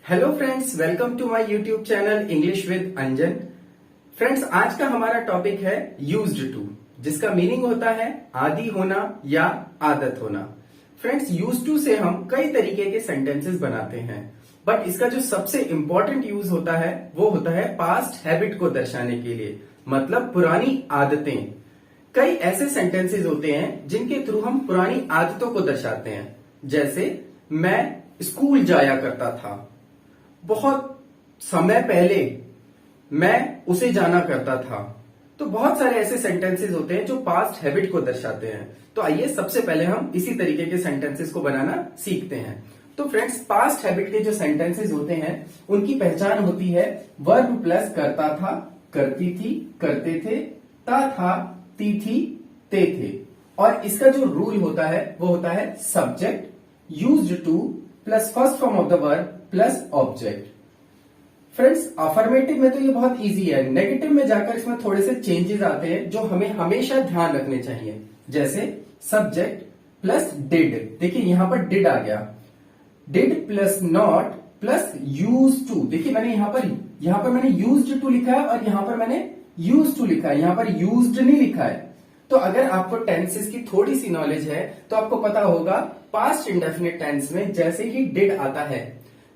Hello friends, welcome to my YouTube channel English with Anjan. Friends, आज का हमारा topic है यूज्ड टू, जिसका मीनिंग होता है आदी होना या आदत होना। फ्रेंड्स, यूज्ड टू से हम कई तरीके के सेंटेंसेस बनाते हैं, बट इसका जो सबसे इंपॉर्टेंट यूज होता है वो होता है पास्ट हैबिट को दर्शाने के लिए, मतलब पुरानी आदतें। कई ऐसे सेंटेंसेस होते हैं जिनके थ्रू हम पुरानी आदतों को दर्शाते हैं। जैसे मैं स्कूल जाया करता था, बहुत समय पहले मैं उसे जाना करता था। तो बहुत सारे ऐसे सेंटेंसेस होते हैं जो पास्ट हैबिट को दर्शाते हैं। तो आइए सबसे पहले हम इसी तरीके के सेंटेंसेस को बनाना सीखते हैं। तो फ्रेंड्स, पास्ट हैबिट के जो सेंटेंसेस होते हैं उनकी पहचान होती है वर्ब प्लस करता था, करती थी, करते थे, ता था, ती थी, ते थे। और इसका जो रूल होता है वो होता है subject used to plus first form of the verb plus object. Friends, affirmative में तो ये बहुत इजी है। नेगेटिव में जाकर इसमें थोड़े से चेंजेस आते हैं जो हमें हमेशा ध्यान रखने चाहिए। जैसे सब्जेक्ट प्लस डिड, देखिए यहां पर डिड आ गया। Did plus not plus use to, देखिए मैंने यहां पर मैंने यूज्ड टू लिखा है और यहां पर मैंने यूज टू लिखा है, यहां पर यूज्ड नहीं लिखा है। तो अगर आपको टेंसेस की थोड़ी सी नॉलेज है तो आपको पता होगा पास्ट इंडेफिनिट टेंस में जैसे ही डिड आता है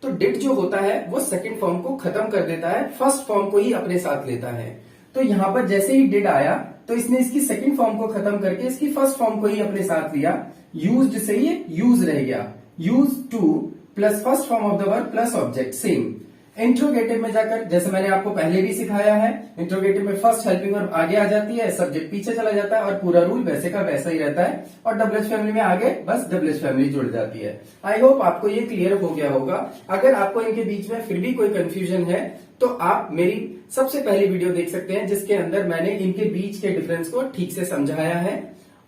तो डिड जो होता है वो सेकंड फॉर्म को खत्म कर देता है, फर्स्ट फॉर्म को ही अपने साथ लेता है। तो यहां पर जैसे ही डिड आया तो इसने इसकी सेकंड फॉर्म को खत्म करके इसकी फर्स्ट फॉर्म को ही अपने साथ लिया। यूज्ड से ये यूज रह गया। Use to plus first form of the verb plus object same. Interrogative में जाकर जैसे मैंने आपको पहले भी सिखाया है, इंट्रोगेटिव में फर्स्ट हेल्पिंग वर्ब आगे आ जाती है, सब्जेक्ट पीछे चला जाता है और पूरा रूल वैसे का वैसा ही रहता है। और डबल एच फैमिली में आगे बस डबल एच फैमिली जुड़ जाती है। आई होप आपको ये क्लियर हो गया होगा। अगर आपको इनके बीच में फिर भी कोई कंफ्यूजन है तो आप मेरी सबसे पहली वीडियो देख सकते हैं जिसके अंदर मैंने इनके बीच के डिफरेंस को ठीक से समझाया है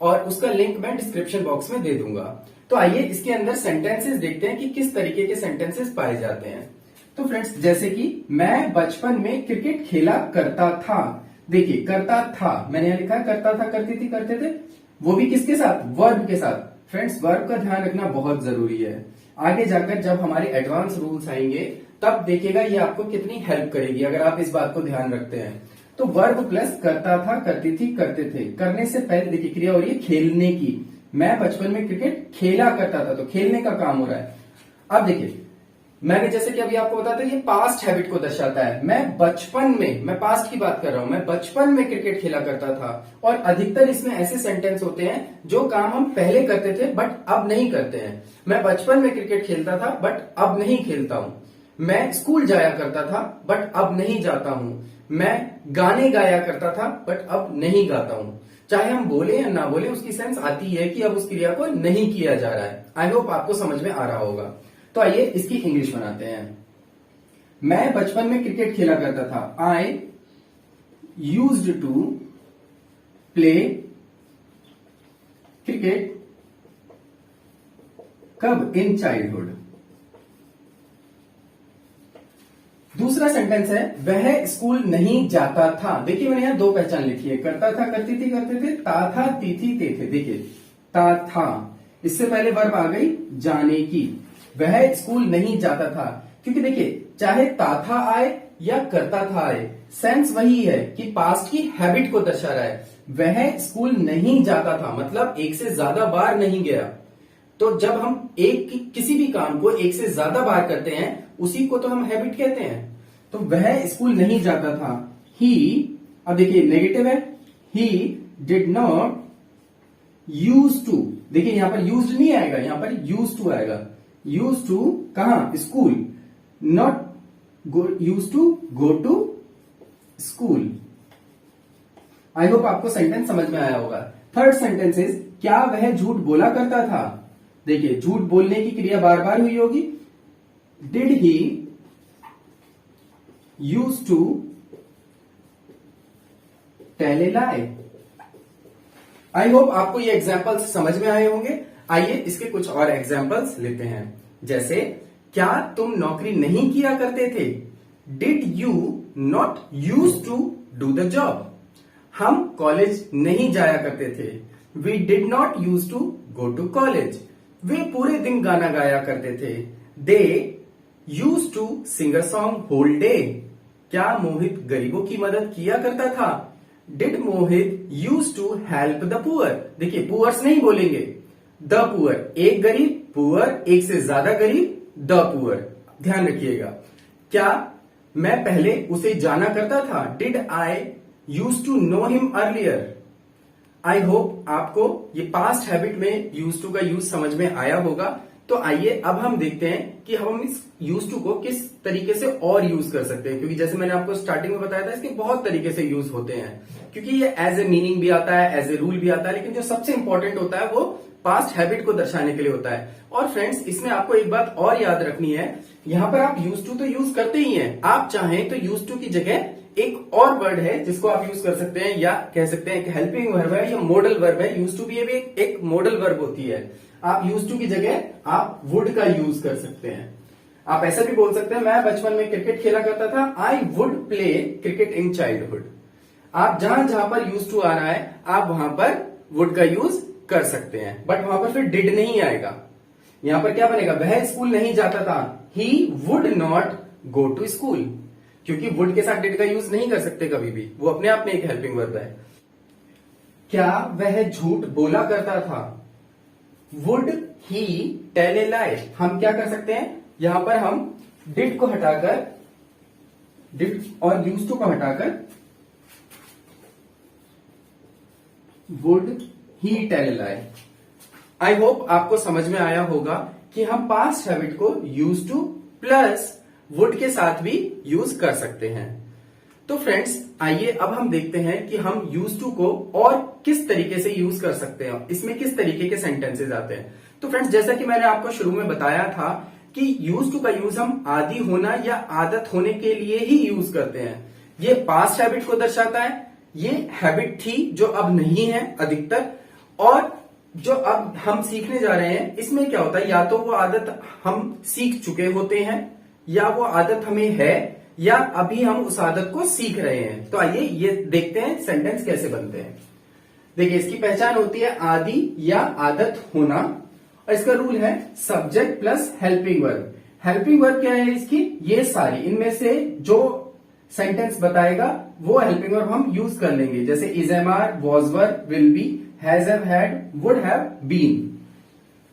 और उसका लिंक मैं डिस्क्रिप्शन बॉक्स में दे दूंगा। तो आइए इसके अंदर सेंटेंसेस देखते हैं कि किस तरीके के सेंटेंसेस पाए जाते हैं। तो फ्रेंड्स, जैसे कि मैं बचपन में क्रिकेट खेला करता था। देखिए करता था मैंने यहां लिखा है, करता था, करती थी, करते थे, वो भी किसके साथ? वर्ब के साथ। फ्रेंड्स, वर्ब का ध्यान रखना बहुत जरूरी है। आगे जाकर जब हमारे एडवांस रूल्स आएंगे तब देखिएगा ये आपको कितनी हेल्प करेगी अगर आप इस बात को ध्यान रखते हैं। तो वर्ब प्लस करता था, करती थी, करते थे। करने से पहले देखिए क्रिया हो रही है खेलने की। मैं बचपन में क्रिकेट खेला करता था, तो खेलने का काम हो रहा है। अब देखिए मैंने जैसे कि अभी आपको बताया था ये पास्ट हैबिट को दर्शाता है। मैं बचपन में, मैं पास्ट की बात कर रहा हूं, मैं बचपन में क्रिकेट खेला करता था। और अधिकतर इसमें ऐसे सेंटेंस होते हैं जो काम हम पहले करते थे बट अब नहीं करते हैं। मैं बचपन में क्रिकेट खेलता था बट अब नहीं खेलता हूं। मैं स्कूल जाया करता था बट अब नहीं जाता हूं। मैं गाने गाया करता था बट अब नहीं गाता हूं। चाहे हम बोले या ना बोले उसकी सेंस आती है कि अब उस क्रिया को नहीं किया जा रहा है। आई होप आपको समझ में आ रहा होगा। तो आइए इसकी इंग्लिश बनाते हैं। मैं बचपन में क्रिकेट खेला करता था। I used to play cricket कब? In childhood. दूसरा सेंटेंस है वह स्कूल नहीं जाता था। देखिए मैंने यहां दो पहचान लिखी है, करता था, करती थी, करते थे, ता था, ती थी, ते थे। देखिए ता था, इससे पहले वर्ब आ गई जाने की। वह स्कूल नहीं जाता था, क्योंकि देखिए चाहे ता था आए या करता था आए, सेंस वही है कि पास्ट की हैबिट को दर्शा रहा है। वह स्कूल नहीं जाता था मतलब एक से ज्यादा बार नहीं गया। तो जब हम किसी भी काम को एक से ज्यादा बार करते हैं उसी को तो हम हैबिट कहते हैं। तो वह स्कूल नहीं जाता था। ही, अब देखिए नेगेटिव है, he did not use to. देखिए यहां पर यूज्ड नहीं आएगा, यहां पर यूज टू आएगा। यूज टू कहां? School. Not use to go to school. I hope आपको सेंटेंस समझ में आया होगा। थर्ड सेंटेंस इज क्या वह झूठ बोला करता था। देखिए झूठ बोलने की क्रिया बार बार हुई होगी। Did he use to tell a lie. I hope आपको ये एग्जाम्पल्स समझ में आए होंगे। आइए इसके कुछ और एग्जाम्पल्स लेते हैं। जैसे क्या तुम नौकरी नहीं किया करते थे? Did you not use to do the job. हम कॉलेज नहीं जाया करते थे। We did not use to go to college. वे पूरे दिन गाना गाया करते थे। They used to sing a song whole day. क्या मोहित गरीबों की मदद किया करता था? Did Mohit use to help the poor? देखिए पुअर्स नहीं बोलेंगे, द पुअर, एक गरीब, पुअर एक से ज्यादा गरीब, द पुअर, ध्यान रखिएगा। क्या मैं पहले उसे जाना करता था? Did I use to know him earlier? I hope आपको ये पास्ट हैबिट में यूज टू का यूज समझ में आया होगा। तो आइए अब हम देखते हैं कि हम इस यूज टू को किस तरीके से और यूज कर सकते हैं, क्योंकि जैसे मैंने आपको स्टार्टिंग में बताया था इसके बहुत तरीके से यूज होते हैं, क्योंकि ये एज ए मीनिंग भी आता है, एज ए रूल भी आता है, लेकिन जो सबसे इंपॉर्टेंट होता है वो पास्ट हैबिट को दर्शाने के लिए होता है। और फ्रेंड्स इसमें आपको एक बात और याद रखनी है, यहां पर आप यूज टू तो यूज करते ही हैं, आप चाहें तो यूज टू की जगह एक और वर्ड है जिसको आप यूज कर सकते हैं, या कह सकते हैं एक हेल्पिंग वर्ब है या मॉडल वर्ब है। यूज टू भी एक मॉडल वर्ब होती है। आप यूज टू की जगह आप वुड का यूज कर सकते हैं। आप ऐसा भी बोल सकते हैं, मैं बचपन में क्रिकेट खेला करता था, I would play cricket in childhood. आप जहां जहां पर यूज टू आ रहा है आप वहां पर वुड का यूज कर सकते हैं, बट वहां पर फिर डिड नहीं आएगा। यहां पर क्या बनेगा? वह स्कूल नहीं जाता था, he would not go to school, क्योंकि वुड के साथ डिड का यूज नहीं कर सकते कभी भी, वो अपने आप में एक हेल्पिंग वर्ब है। क्या वह झूठ बोला करता था? वुड ही टेल ए लाई? हम क्या कर सकते हैं, यहां पर हम डिड को हटाकर, डिड और यूज टू को हटाकर would he tell a lie. I hope आपको समझ में आया होगा कि हम पास्ट हैबिट को यूज टू प्लस वुड के साथ भी यूज कर सकते हैं। तो फ्रेंड्स आइए अब हम देखते हैं कि हम यूज टू को और किस तरीके से यूज कर सकते हैं, इसमें किस तरीके के सेंटेंसेस आते हैं। तो फ्रेंड्स जैसा कि मैंने आपको शुरू में बताया था कि यूज टू का यूज हम आदी होना या आदत होने के लिए ही यूज करते हैं। ये पास्ट हैबिट को दर्शाता है, ये हैबिट थी जो अब नहीं है अधिकतर, और जो अब हम सीखने जा रहे हैं इसमें क्या होता है, या तो वो आदत हम सीख चुके होते हैं, या वो आदत हमें है, या अभी हम उस आदत को सीख रहे हैं। तो आइए ये देखते हैं सेंटेंस कैसे बनते हैं। देखिए इसकी पहचान होती है आदि या आदत होना, और इसका रूल है subject plus helping verb. Helping verb क्या है इसकी? ये सारी, इनमें से जो सेंटेंस बताएगा वो हेल्पिंग वर्ब हम यूज कर लेंगे, जैसे is am are, was were, will be, has have had, would have been.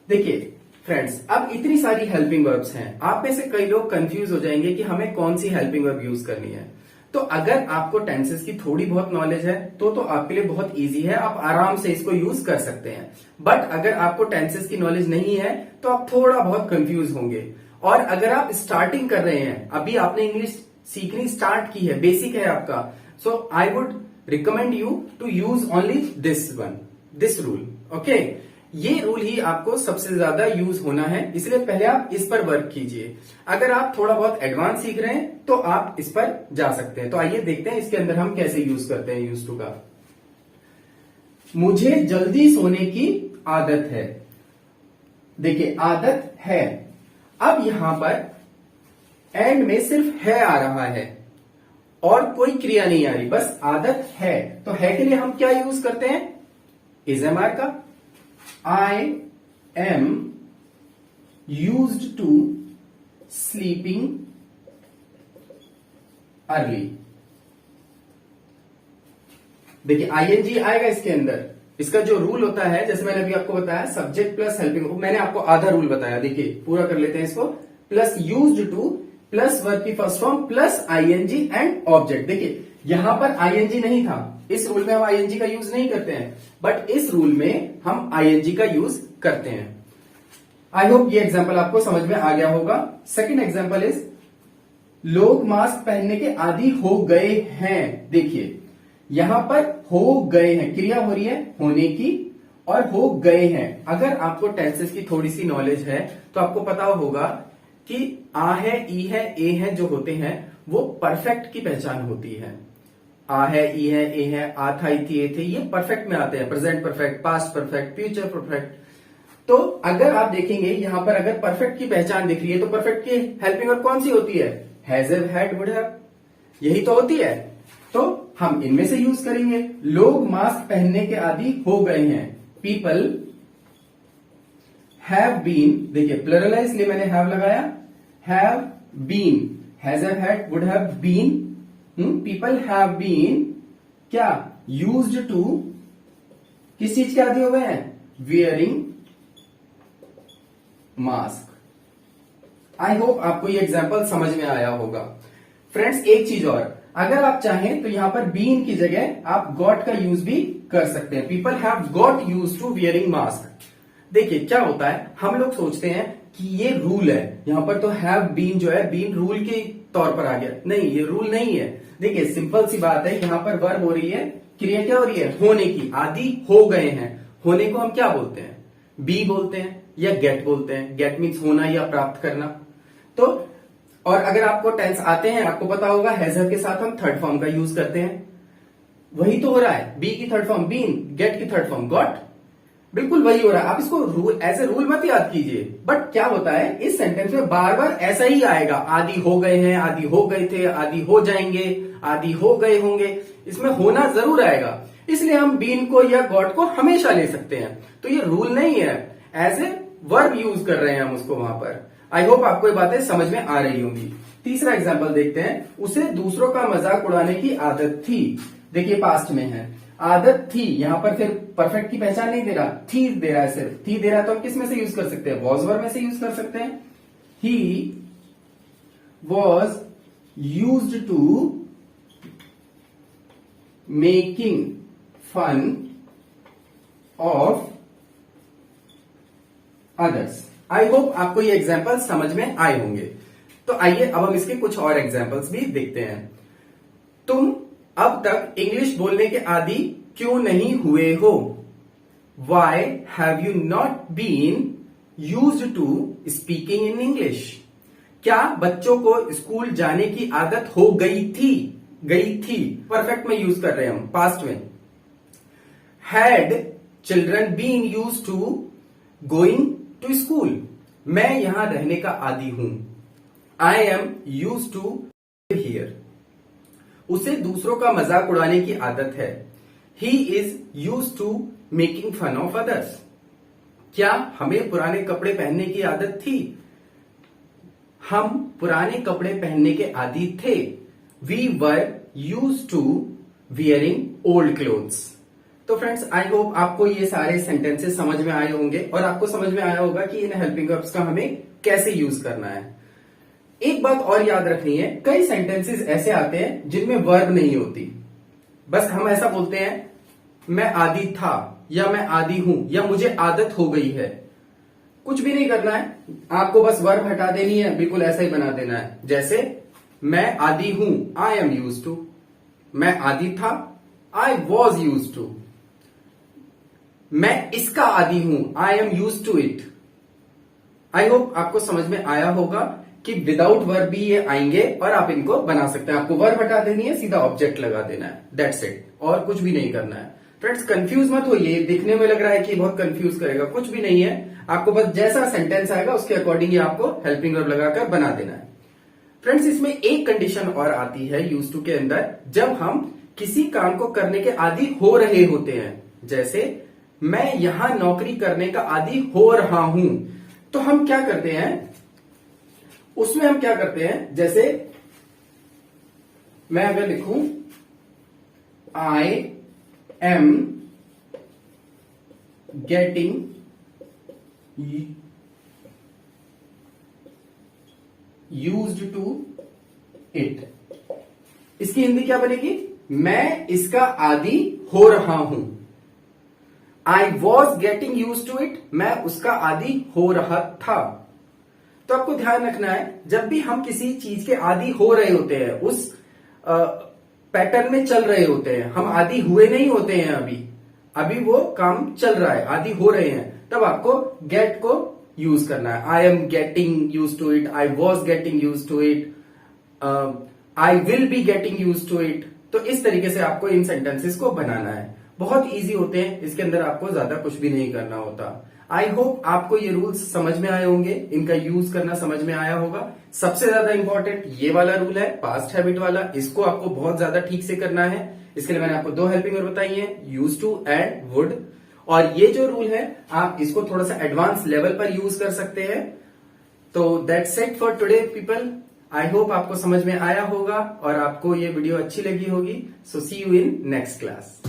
देखिए फ्रेंड्स अब इतनी सारी हेल्पिंग वर्ब्स हैं, आप में से कई लोग कंफ्यूज हो जाएंगे कि हमें कौन सी हेल्पिंग वर्ब यूज करनी है। तो अगर आपको टेंसेस की थोड़ी बहुत नॉलेज है तो आपके लिए बहुत इजी है, आप आराम से इसको यूज कर सकते हैं। बट अगर आपको टेंसेस की नॉलेज नहीं है तो आप थोड़ा बहुत कंफ्यूज होंगे। और अगर आप स्टार्टिंग कर रहे हैं, अभी आपने इंग्लिश सीखनी स्टार्ट की है, बेसिक है आपका, so I would recommend you to use only this rule. Okay, ये रूल ही आपको सबसे ज्यादा यूज होना है, इसलिए पहले आप इस पर वर्क कीजिए। अगर आप थोड़ा बहुत एडवांस सीख रहे हैं तो आप इस पर जा सकते हैं। तो आइए देखते हैं इसके अंदर हम कैसे यूज करते हैं यूज टू का। मुझे जल्दी सोने की आदत है। देखिए आदत है, अब यहां पर एंड में सिर्फ है आ रहा है और कोई क्रिया नहीं आ रही, बस आदत है। तो है के लिए हम क्या यूज करते हैं? इज एम आर का। I am used to sleeping early। देखिए ING आएगा इसके अंदर। इसका जो रूल होता है, जैसे मैंने अभी आपको बताया, सब्जेक्ट प्लस हेल्पिंग, मैंने आपको आधा रूल बताया, देखिए पूरा कर लेते हैं इसको। Plus used to plus verb की first form plus ING and object. देखिए यहां पर ING नहीं था, इस रूल में हम ING का यूज नहीं करते हैं, बट इस रूल में हम ING का यूज करते हैं। आई होप ये एग्जांपल आपको समझ में आ गया होगा। सेकंड एग्जांपल इज लोग मास्क पहनने के आदी हो गए हैं। देखिए यहां पर हो गए हैं, क्रिया हो रही है होने की, और हो गए हैं। अगर आपको टेंसेस की थोड़ी सी नॉलेज है तो आपको पता होगा कि आ है, ई है, ए है जो होते हैं वो परफेक्ट की पहचान होती है। आ है, ई है, ए है, आ था, ई थी, ए थे, ये परफेक्ट में आते हैं। Present perfect, past perfect, future perfect. तो अगर आप देखेंगे यहां पर अगर परफेक्ट की पहचान दिख रही है तो परफेक्ट की हेल्पिंग वर्ब कौन सी होती है? Has have had would have, यही तो होती है। तो हम इनमें से यूज करेंगे। लोग मास्क पहनने के आदी हो गए हैं। पीपल हैव बीन, देखिए प्लरल है इसलिए मैंने हैव लगाया, have been, has have had, would have been, people have been क्या यूज्ड टू किस चीज के आदि हो गए हैं, वियरिंग मास्क। आई होप आपको ये एग्जाम्पल समझ में आया होगा। फ्रेंड्स एक चीज और, अगर आप चाहें तो यहां पर बीन की जगह आप गॉट का यूज भी कर सकते हैं। People have got use to wearing mask. देखिए क्या होता है, हम लोग सोचते हैं कि ये रूल है, यहां पर तो हैव बीन जो है बीन रूल के तौर पर आ गया। नहीं, ये रूल नहीं है। देखिए सिंपल सी बात है, यहां पर वर्ब हो रही है, क्रिया क्या हो रही है, होने की, आदि हो गए हैं। होने को हम क्या बोलते हैं, बी बोलते हैं या गेट बोलते हैं। गेट मीन्स होना या प्राप्त करना। तो और अगर आपको टेंस आते हैं, आपको पता होगा हैजर के साथ हम थर्ड फॉर्म का यूज करते हैं। वही तो हो रहा है, बी की थर्ड फॉर्म बीन, गेट की थर्ड फॉर्म गॉट, बिल्कुल वही हो रहा है। आप इसको रूल एज ए रूल मत याद कीजिए, बट क्या होता है इस सेंटेंस में बार बार ऐसा ही आएगा, आदि हो गए हैं, आदि हो गए थे, आदि हो जाएंगे, आदि हो गए होंगे, इसमें होना जरूर आएगा। इसलिए हम बीन को या गॉट को हमेशा ले सकते हैं। तो ये रूल नहीं है, एज ए वर्ब यूज कर रहे हैं हम उसको वहां पर। आई होप आपको ये बातें समझ में आ रही होंगी। तीसरा एग्जाम्पल देखते हैं, उसे दूसरों का मजाक उड़ाने की आदत थी। देखिए पास्ट में है, आदत थी, यहां पर फिर परफेक्ट की पहचान नहीं दे रहा, थी दे रहा है, सिर्फ थी दे रहा है। तो हम किस में से यूज कर सकते हैं, वॉज वर्ब में से यूज कर सकते हैं। He was used to making fun of others. I hope आपको ये एग्जाम्पल समझ में आए होंगे। तो आइए अब हम इसके कुछ और एग्जाम्पल्स भी देखते हैं। तुम अब तक इंग्लिश बोलने के आदी क्यों नहीं हुए हो? Why have you not been used to speaking in English? क्या बच्चों को स्कूल जाने की आदत हो गई थी? गई थी परफेक्ट में यूज कर रहे हैं हम, पास्ट में। Had children been used to going to school? मैं यहां रहने का आदी हूं। I am used to live here. उसे दूसरों का मजाक उड़ाने की आदत है। He is used to making fun of others. क्या हमें पुराने कपड़े पहनने की आदत थी? हम पुराने कपड़े पहनने के आदी थे। We were used to wearing old clothes. तो फ्रेंड्स आई होप आपको ये सारे सेंटेंसेस समझ में आए होंगे और आपको समझ में आया होगा कि इन हेल्पिंग वर्ब्स का हमें कैसे यूज करना है। एक बात और याद रखनी है, कई सेंटेंसेस ऐसे आते हैं जिनमें वर्ब नहीं होती। बस हम ऐसा बोलते हैं मैं आदी था, या मैं आदी हूं, या मुझे आदत हो गई है। कुछ भी नहीं करना है, आपको बस वर्ब हटा देनी है, बिल्कुल ऐसा ही बना देना है। जैसे मैं आदी हूं, आई एम यूज्ड टू। मैं आदी था, आई वॉज यूज्ड टू। मैं इसका आदी हूं, I am used to it. I hope आपको समझ में आया होगा कि विदाउट वर्ब भी ये आएंगे और आप इनको बना सकते हैं। आपको वर्ब हटा देनी है, सीधा ऑब्जेक्ट लगा देना है, दैट्स इट, और कुछ भी नहीं करना है। फ्रेंड्स कंफ्यूज मत होइए, दिखने में लग रहा है कि बहुत कंफ्यूज करेगा, कुछ भी नहीं है। आपको बस जैसा सेंटेंस आएगा उसके अकॉर्डिंग ही आपको हेल्पिंग वर्ब लगाकर बना देना है। फ्रेंड्स इसमें एक कंडीशन और आती है यूज टू के अंदर, जब हम किसी काम को करने के आदी हो रहे होते हैं। जैसे मैं यहां नौकरी करने का आदी हो रहा हूं, तो हम क्या करते हैं, उसमें हम क्या करते हैं, जैसे मैं अगर लिखूं I am getting used to it, इसकी हिंदी क्या बनेगी, मैं इसका आदी हो रहा हूं। I was getting use to it, मैं उसका आदी हो रहा था। तो आपको ध्यान रखना है, जब भी हम किसी चीज के आदी हो रहे होते हैं, उस पैटर्न में चल रहे होते हैं, हम आदी हुए नहीं होते हैं अभी वो काम चल रहा है, आदी हो रहे हैं, तब आपको गेट को यूज करना है। I am getting use to it, I was getting use to it, I will be getting use to it. तो इस तरीके से आपको इन सेंटेंसेस को बनाना है। बहुत इजी होते हैं, इसके अंदर आपको ज्यादा कुछ भी नहीं करना होता। आई होप आपको ये रूल्स समझ में आए होंगे, इनका यूज करना समझ में आया होगा। सबसे ज्यादा इंपॉर्टेंट ये वाला रूल है, पास्ट हैबिट वाला, इसको आपको बहुत ज्यादा ठीक से करना है। इसके लिए मैंने आपको दो हेल्पिंग वर्ब बताई है, यूज टू एंड वुड। और ये जो रूल है आप इसको थोड़ा सा एडवांस लेवल पर यूज कर सकते हैं। तो that's it for today people. I hope आपको समझ में आया होगा और आपको ये वीडियो अच्छी लगी होगी। सो सी यू इन नेक्स्ट क्लास।